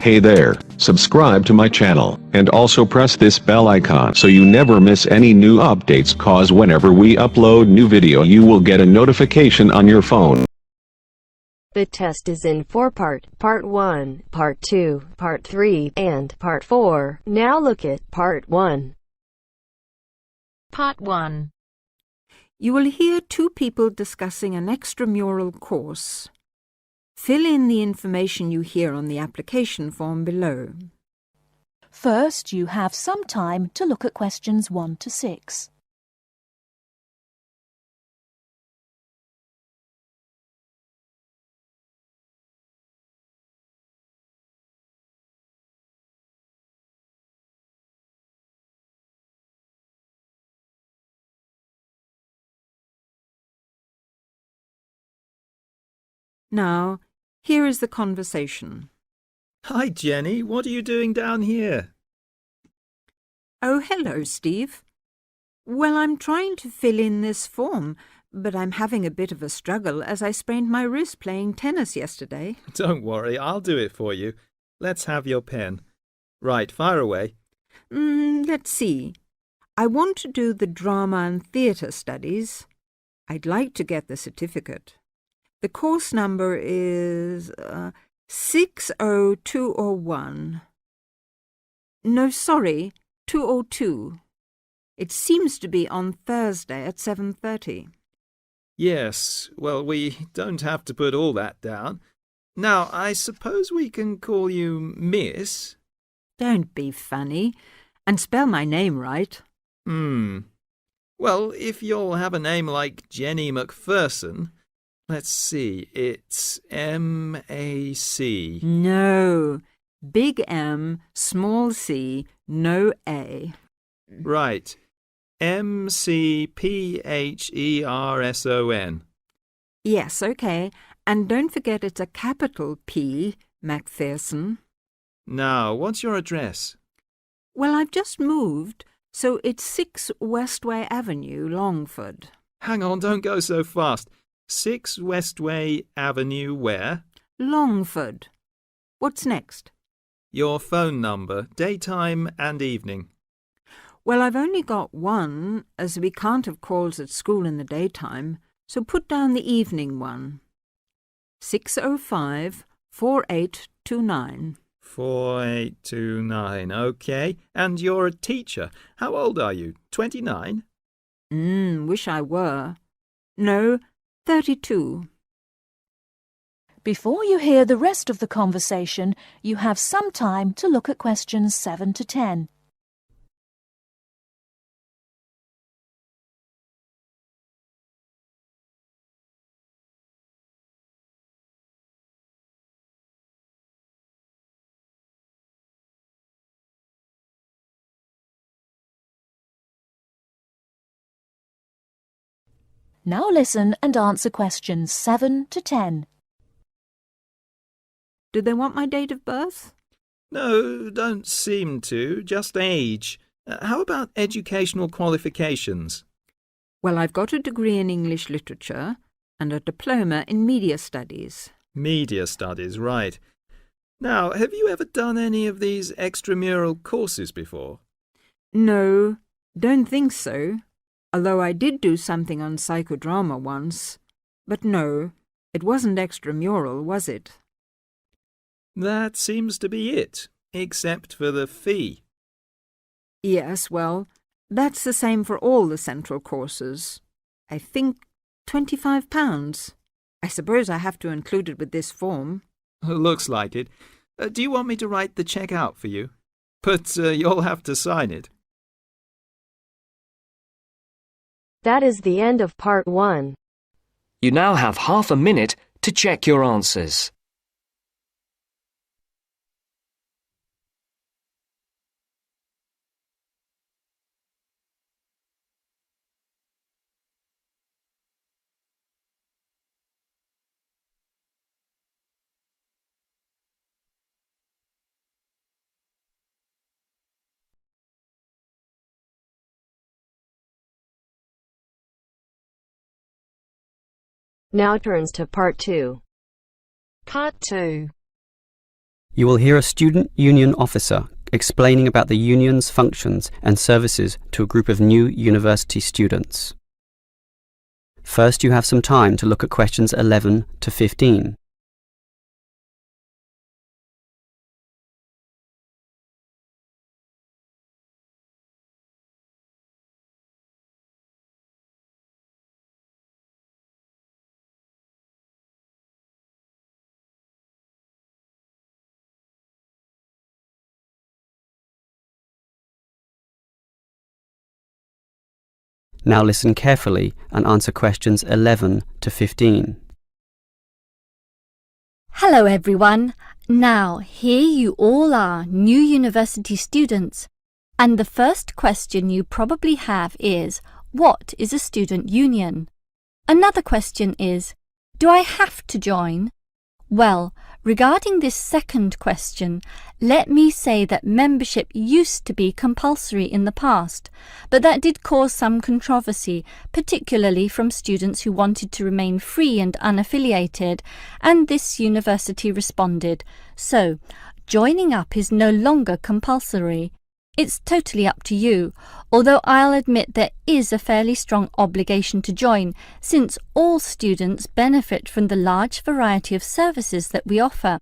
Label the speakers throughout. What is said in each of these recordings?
Speaker 1: Hey there, subscribe to my channel, and also press this bell icon so you never miss any new updates, cause whenever we upload new video you will get a notification on your phone.
Speaker 2: The test is in 4 parts, Part 1, Part 2, Part 3, and Part 4. Now look at Part 1.
Speaker 3: Part 1.
Speaker 4: You will hear two people discussing an extramural course. Fill in the information you hear on the application form below.
Speaker 5: First, you have some time to look at questions 1 to 6.
Speaker 4: Now, here is the conversation.
Speaker 6: Hi, Jenny. What are you doing down here?
Speaker 4: Oh, hello, Steve. Well, I'm trying to fill in this form, but I'm having a bit of a struggle as I sprained my wrist playing tennis yesterday.
Speaker 6: Don't worry, I'll do it for you. Let's have your pen. Right, fire away.
Speaker 4: Let's see. I want to do the drama and theatre studies. I'd like to get the certificate. The course number is 60201. No, sorry, 202. It seems to be on Thursday at 7:30.
Speaker 6: Yes, well, we don't have to put all that down. Now, I suppose we can call you Miss?
Speaker 4: Don't be funny, and spell my name right.
Speaker 6: Well, if you'll have a name like Jenny McPherson, let's see, it's M-A-C.
Speaker 4: No, big M, small c, no A.
Speaker 6: Right, M-C-P-H-E-R-S-O-N.
Speaker 4: Yes, okay, and don't forget it's a capital P, McPherson.
Speaker 6: Now, what's your address?
Speaker 4: Well, I've just moved, so it's 6 Westway Avenue, Longford.
Speaker 6: Hang on, don't go so fast. 6 Westway Avenue where?
Speaker 4: Longford. What's next?
Speaker 6: Your phone number, daytime and evening.
Speaker 4: Well, I've only got one, as we can't have calls at school in the daytime, so put down the evening one. 605-4829.
Speaker 6: 4829, okay. And you're a teacher. How old are you? 29?
Speaker 4: Wish I were. No, 32.
Speaker 5: Before you hear the rest of the conversation, you have some time to look at questions 7 to 10. Now listen and answer questions 7 to 10.
Speaker 4: Do they want my date of birth?
Speaker 6: No, don't seem to. Just age. How about educational qualifications?
Speaker 4: Well, I've got a degree in English literature and a diploma in media studies.
Speaker 6: Media studies, right. Now, have you ever done any of these extramural courses before?
Speaker 4: No, don't think so. Although I did do something on psychodrama once. But no, it wasn't extramural, was it?
Speaker 6: That seems to be it, except for the fee.
Speaker 4: Yes, well, that's the same for all the central courses. I think £25. I suppose I have to include it with this form.
Speaker 6: Looks like it. Do you want me to write the cheque out for you? But you'll have to sign it.
Speaker 2: That is the end of Part 1.
Speaker 7: You now have half a minute to check your answers.
Speaker 2: Now turns to Part 2.
Speaker 3: Part 2. You will hear a student union officer explaining about the union's functions and services to a group of new university students. First, you have some time to look at questions 11 to 15. Now listen carefully and answer questions 11 to 15.
Speaker 8: Hello everyone. Now, here you all are, new university students. And the first question you probably have is, what is a student union? Another question is, do I have to join? Well, regarding this second question, let me say that membership used to be compulsory in the past, but that did cause some controversy, particularly from students who wanted to remain free and unaffiliated, and this university responded. So, joining up is no longer compulsory. It's totally up to you, although I'll admit there is a fairly strong obligation to join, since all students benefit from the large variety of services that we offer.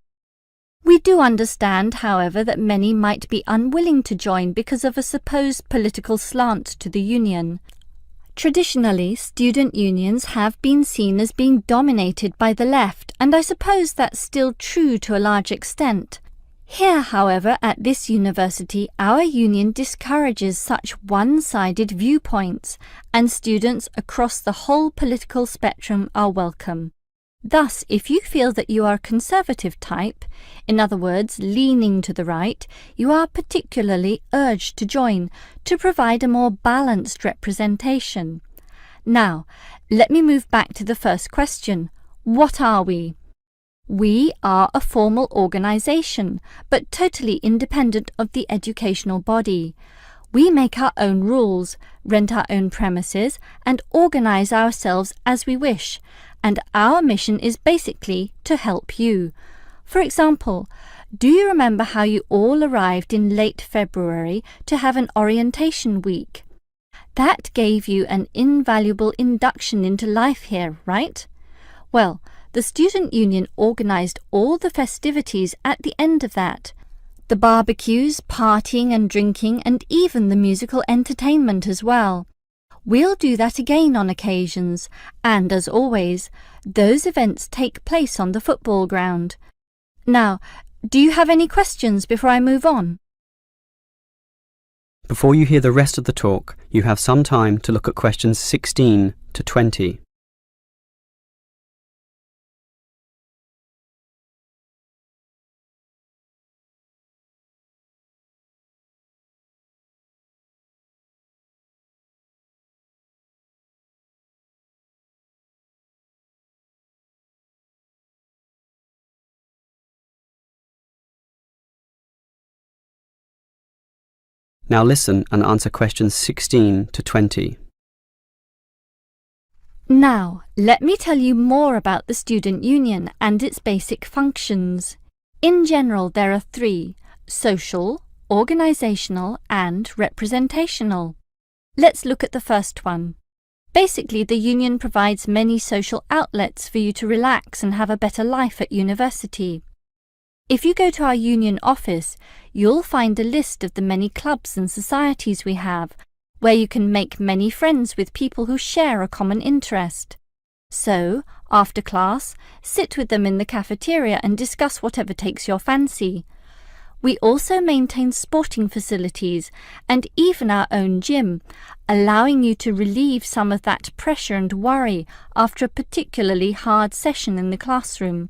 Speaker 8: We do understand, however, that many might be unwilling to join because of a supposed political slant to the union. Traditionally, student unions have been seen as being dominated by the left, and I suppose that's still true to a large extent. Here, however, at this university, our union discourages such one-sided viewpoints, and students across the whole political spectrum are welcome. Thus, if you feel that you are a conservative type, in other words, leaning to the right, you are particularly urged to join, to provide a more balanced representation. Now, let me move back to the first question. What are we? We are a formal organisation, but totally independent of the educational body. We make our own rules, rent our own premises, and organise ourselves as we wish, and our mission is basically to help you. For example, do you remember how you all arrived in late February to have an orientation week? That gave you an invaluable induction into life here, right? Well, the student union organised all the festivities at the end of that. The barbecues, partying and drinking, and even the musical entertainment as well. We'll do that again on occasions, and as always, those events take place on the football ground. Now, do you have any questions before I move on?
Speaker 3: Before you hear the rest of the talk, you have some time to look at questions 16 to 20. Now listen and answer questions 16 to 20.
Speaker 8: Now, let me tell you more about the student union and its basic functions. In general, there are three: social, organisational, and representational. Let's look at the first one. Basically, the union provides many social outlets for you to relax and have a better life at university. If you go to our union office, you'll find a list of the many clubs and societies we have, where you can make many friends with people who share a common interest. So, after class, sit with them in the cafeteria and discuss whatever takes your fancy. We also maintain sporting facilities and even our own gym, allowing you to relieve some of that pressure and worry after a particularly hard session in the classroom.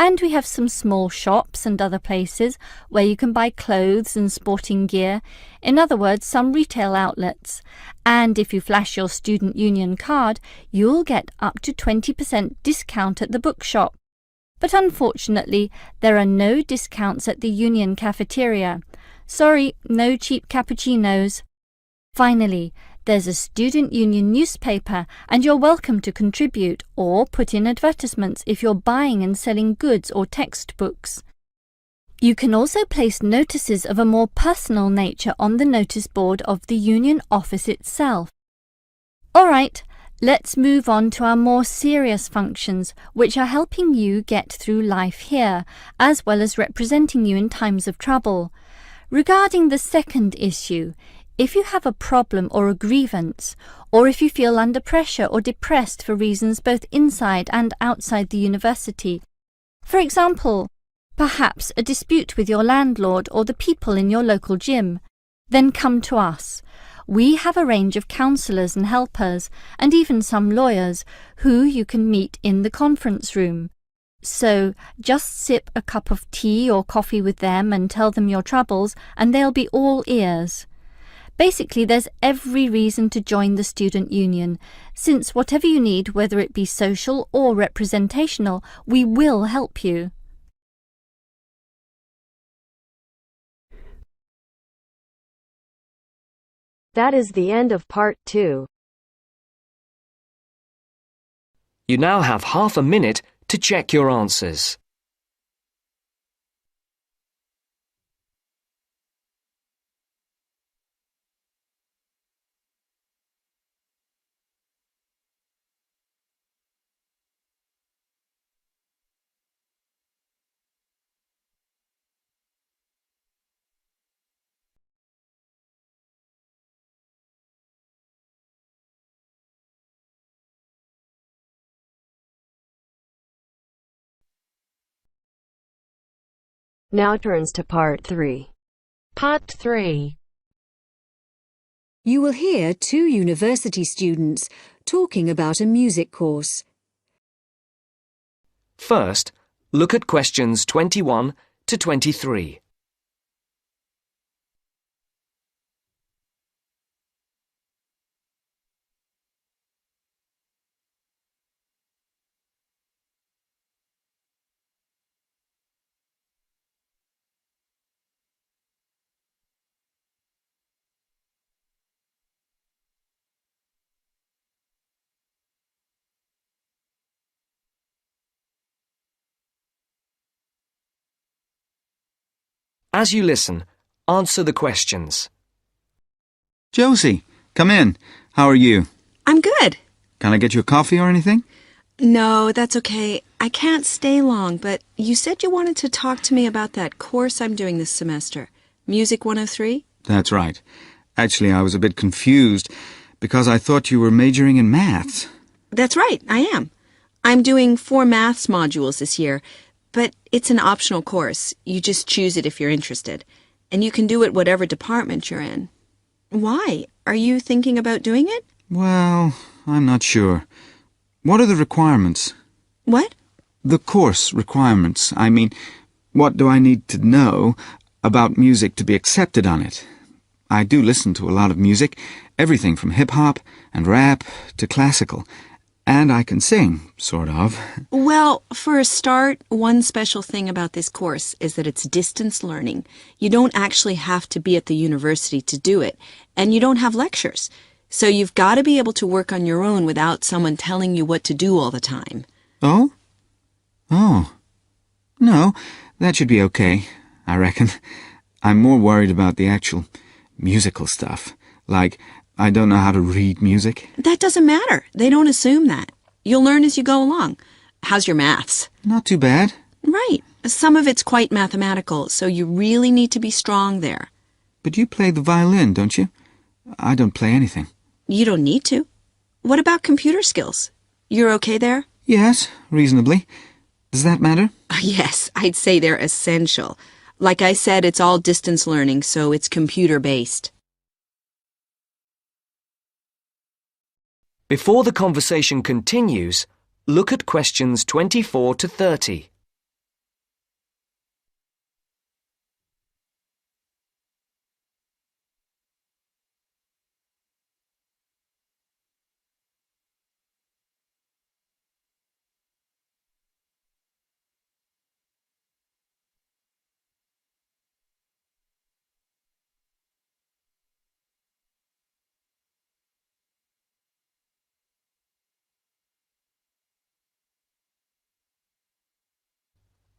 Speaker 8: And we have some small shops and other places where you can buy clothes and sporting gear, in other words, some retail outlets. And if you flash your student union card, you'll get up to 20% discount at the bookshop. But unfortunately, there are no discounts at the union cafeteria. Sorry, no cheap cappuccinos. Finally, there's a student union newspaper, and you're welcome to contribute or put in advertisements if you're buying and selling goods or textbooks. You can also place notices of a more personal nature on the notice board of the union office itself. Alright, let's move on to our more serious functions, which are helping you get through life here, as well as representing you in times of trouble. Regarding the second issue, if you have a problem or a grievance, or if you feel under pressure or depressed for reasons both inside and outside the university, for example, perhaps a dispute with your landlord or the people in your local gym, then come to us. We have a range of counsellors and helpers, and even some lawyers, who you can meet in the conference room. So just sip a cup of tea or coffee with them and tell them your troubles, and they'll be all ears. Basically, there's every reason to join the student union, since whatever you need, whether it be social or representational, we will help you.
Speaker 2: That is the end of part 2.
Speaker 7: You now have half a minute to check your answers.
Speaker 2: Now turns to part 3.
Speaker 9: Part 3.
Speaker 10: You will hear 2 university students talking about a music course.
Speaker 7: First, look at questions 21 to 23. As you listen, answer the questions.
Speaker 11: Josie, come in. How are you?
Speaker 12: I'm good.
Speaker 11: Can I get you a coffee or anything?
Speaker 12: No, that's okay. I can't stay long, but you said you wanted to talk to me about that course I'm doing this semester. Music 103?
Speaker 11: That's right. Actually, I was a bit confused because I thought you were majoring in maths.
Speaker 12: That's right, I am. I'm doing 4 maths modules this year, but it's an optional course. You just choose it if you're interested. And you can do it whatever department you're in. Why? Are you thinking about doing it?
Speaker 11: Well, I'm not sure. What are the requirements?
Speaker 12: What?
Speaker 11: The course requirements. I mean, what do I need to know about music to be accepted on it? I do listen to a lot of music, everything from hip-hop and rap to classical. And I can sing, sort of.
Speaker 12: Well, for a start, one special thing about this course is that it's distance learning. You don't actually have to be at the university to do it, and you don't have lectures. So you've got to be able to work on your own without someone telling you what to do all the time.
Speaker 11: Oh? Oh. No, that should be okay, I reckon. I'm more worried about the actual musical stuff. Like, I don't know how to read music.
Speaker 12: That doesn't matter. They don't assume that. You'll learn as you go along. How's your maths?
Speaker 11: Not too bad.
Speaker 12: Right. Some of it's quite mathematical, so you really need to be strong there.
Speaker 11: But you play the violin, don't you? I don't play anything.
Speaker 12: You don't need to. What about computer skills? You're okay there?
Speaker 11: Yes, reasonably. Does that matter?
Speaker 12: Yes, I'd say they're essential. Like I said, it's all distance learning, so it's computer-based.
Speaker 7: Before the conversation continues, look at questions 24 to 30.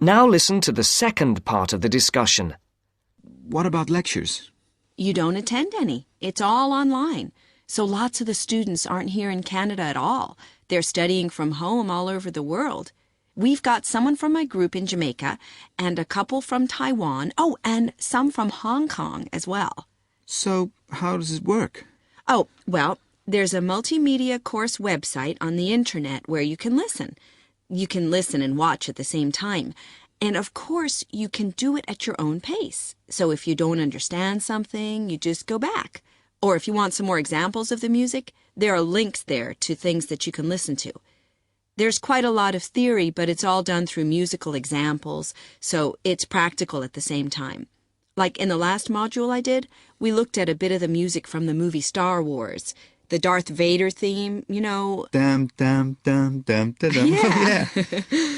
Speaker 7: Now listen to the second part of the discussion.
Speaker 11: What about lectures?
Speaker 12: You don't attend any. It's all online. So lots of the students aren't here in Canada at all. They're studying from home all over the world. We've got someone from my group in Jamaica and a couple from Taiwan. Oh, and some from Hong Kong as well.
Speaker 11: So, how does it work?
Speaker 12: Oh, well, there's a multimedia course website on the internet where you can listen. You can listen and watch at the same time. And of course, you can do it at your own pace. So if you don't understand something, you just go back. Or if you want some more examples of the music, there are links there to things that you can listen to. There's quite a lot of theory, but it's all done through musical examples, so it's practical at the same time. Like in the last module I did, we looked at a bit of the music from the movie Star Wars. The Darth Vader theme, you know.
Speaker 11: Dum, dum, dum, dum, dum, dum.
Speaker 12: Yeah.
Speaker 11: Yeah.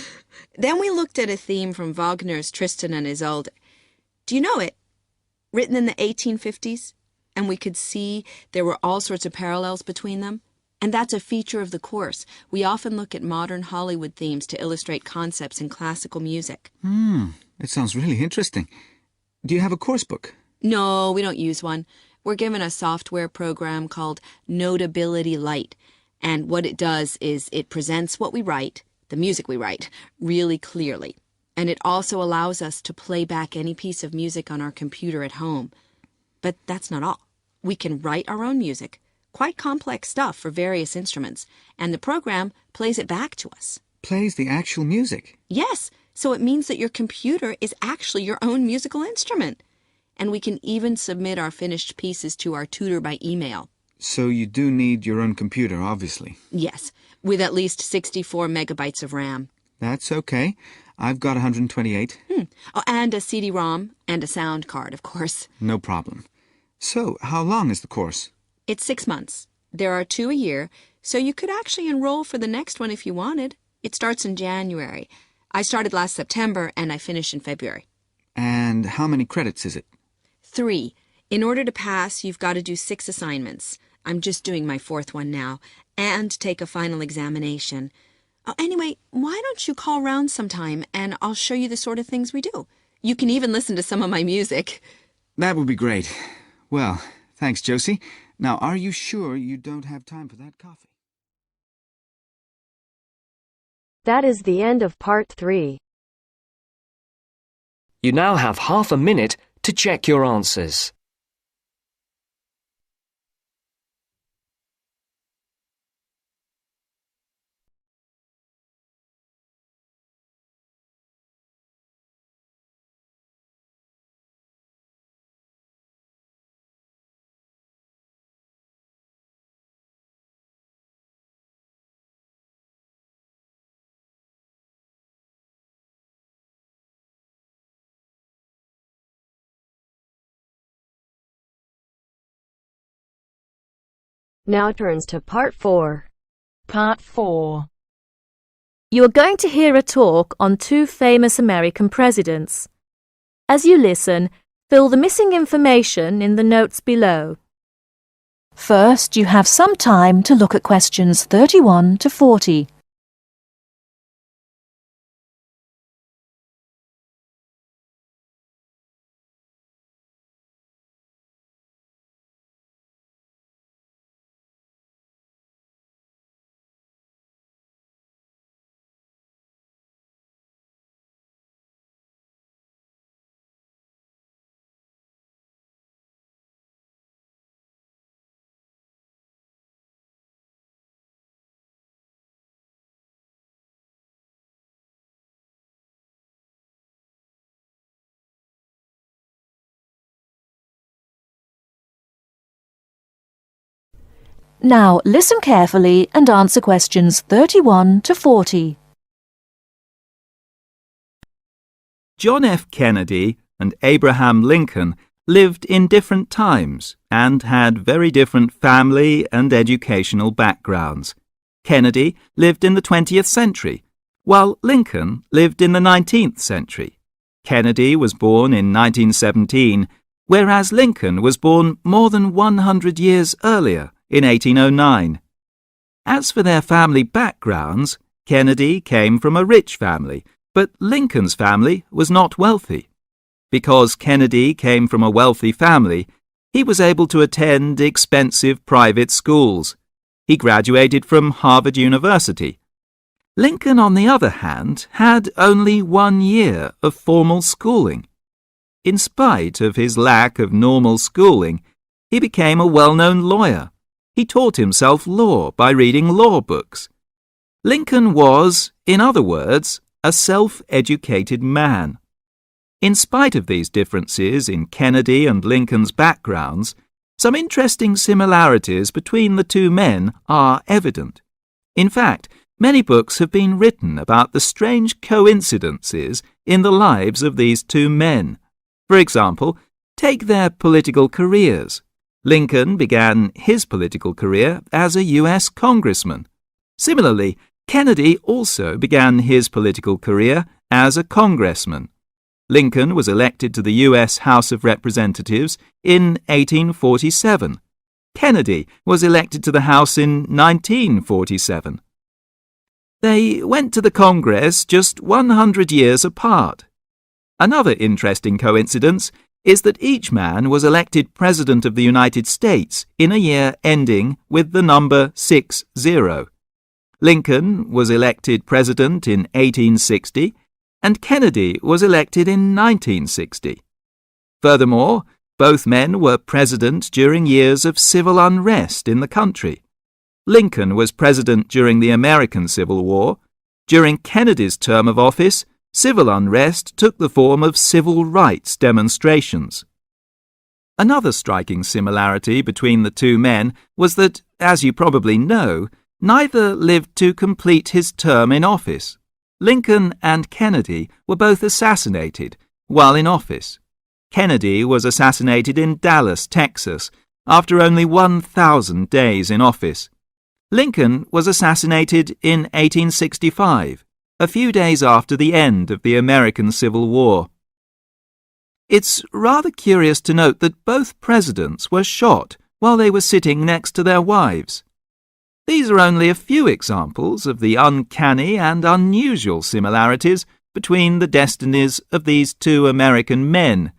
Speaker 12: Then we looked at a theme from Wagner's Tristan and Isolde. Do you know it? Written in the 1850s. And we could see there were all sorts of parallels between them. And that's a feature of the course. We often look at modern Hollywood themes to illustrate concepts in classical music.
Speaker 11: It sounds really interesting. Do you have a course book?
Speaker 12: No, we don't use one. We're given a software program called Notability Lite. And what it does is it presents what we write, the music we write, really clearly. And it also allows us to play back any piece of music on our computer at home. But that's not all. We can write our own music, quite complex stuff for various instruments, and the program plays it back to us.
Speaker 11: Plays the actual music?
Speaker 12: Yes, so it means that your computer is actually your own musical instrument. And we can even submit our finished pieces to our tutor by email.
Speaker 11: So you do need your own computer, obviously.
Speaker 12: Yes, with at least 64 megabytes of RAM.
Speaker 11: That's okay. I've got 128.
Speaker 12: Oh, and a CD-ROM and a sound card, of course.
Speaker 11: No problem. So, how long is the course?
Speaker 12: It's 6 months. There are 2 a year, so you could actually enroll for the next one if you wanted. It starts in January. I started last September and I finish in February.
Speaker 11: And how many credits is it?
Speaker 12: 3. In order to pass, you've got to do 6 assignments. I'm just doing my 4th one now. And take a final examination. Anyway, why don't you call round sometime and I'll show you the sort of things we do. You can even listen to some of my music.
Speaker 11: That would be great. Well, thanks, Josie. Now, are you sure you don't have time for that coffee?
Speaker 2: That is the end of part 3.
Speaker 7: You now have half a minute to check your answers.
Speaker 2: Now turns to part 4.
Speaker 9: Part 4.
Speaker 5: You are going to hear a talk on 2 famous American presidents. As you listen, fill the missing information in the notes below. First, you have some time to look at questions 31 to 40. Now listen carefully and answer questions 31 to 40.
Speaker 6: John F. Kennedy and Abraham Lincoln lived in different times and had very different family and educational backgrounds. Kennedy lived in the 20th century, while Lincoln lived in the 19th century. Kennedy was born in 1917, whereas Lincoln was born more than 100 years earlier, in 1809. As for their family backgrounds, Kennedy came from a rich family But Lincoln's family was not wealthy. Because Kennedy came from a wealthy family, he was able to attend expensive private schools. He graduated from Harvard University. Lincoln, on the other hand, had only 1 year of formal schooling. In spite of his lack of normal schooling, he became a well-known lawyer. He taught himself law by reading law books. Lincoln was, in other words, a self-educated man. In spite of these differences in Kennedy and Lincoln's backgrounds, some interesting similarities between the two men are evident. In fact, many books have been written about the strange coincidences in the lives of these two men. For example, take their political careers. Lincoln began his political career as a US congressman. Similarly, Kennedy also began his political career as a congressman. Lincoln was elected to the US House of Representatives in 1847. Kennedy was elected to the House in 1947. They went to the Congress just 100 years apart. Another interesting coincidence is that each man was elected President of the United States in a year ending with the number 60. Lincoln was elected President in 1860, and Kennedy was elected in 1960. Furthermore, both men were president during years of civil unrest in the country. Lincoln was president during the American Civil War. During Kennedy's term of office, civil unrest took the form of civil rights demonstrations. Another striking similarity between the two men was that, as you probably know, neither lived to complete his term in office. Lincoln and Kennedy were both assassinated while in office. Kennedy was assassinated in Dallas, Texas, after only 1,000 days in office. Lincoln was assassinated in 1865, a few days after the end of the American Civil War. It's rather curious to note that both presidents were shot while they were sitting next to their wives. These are only a few examples of the uncanny and unusual similarities between the destinies of these two American men,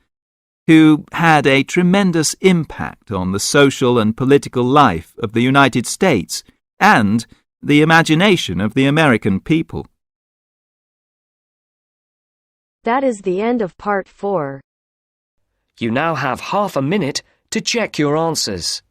Speaker 6: who had a tremendous impact on the social and political life of the United States and the imagination of the American people.
Speaker 2: That is the end of part 4.
Speaker 7: You now have half a minute to check your answers.